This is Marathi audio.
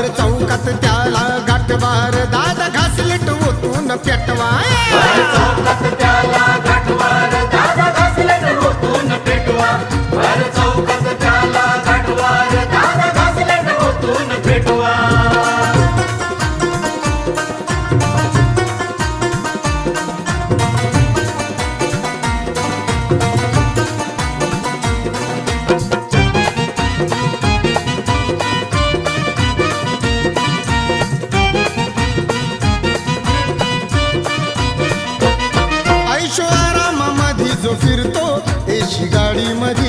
भर चौकात त्याला गाठवार दादा घासलेट ओतून पेटवा भर चौकात त्याला गाठवार दादा घासलेट ओतून पेटवा भर चौकात त्याला गाठवार दादा घासलेट ओतून पेटवा ऐशो आरामामध्ये जो फिरतो एशी गाडी मध्ये